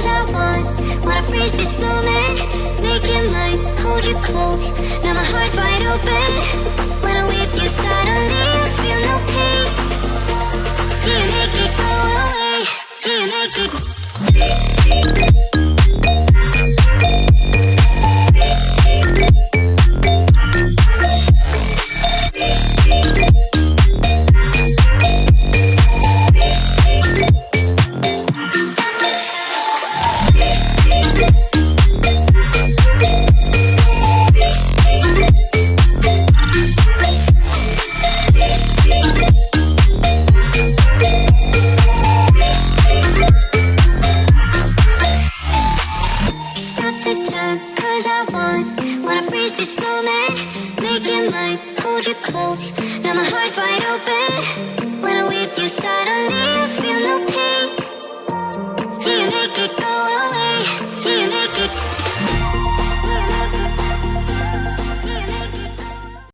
'cause I wanna freeze this moment, make it mine, hold you close. Now my heart's wide open. When I'm with you, suddenly I feel no pain. Do you make it go away? Do you make it? Wanna freeze this moment, make it mine, hold you close. Now my heart's wide open. When I'm with you, suddenly I feel no pain.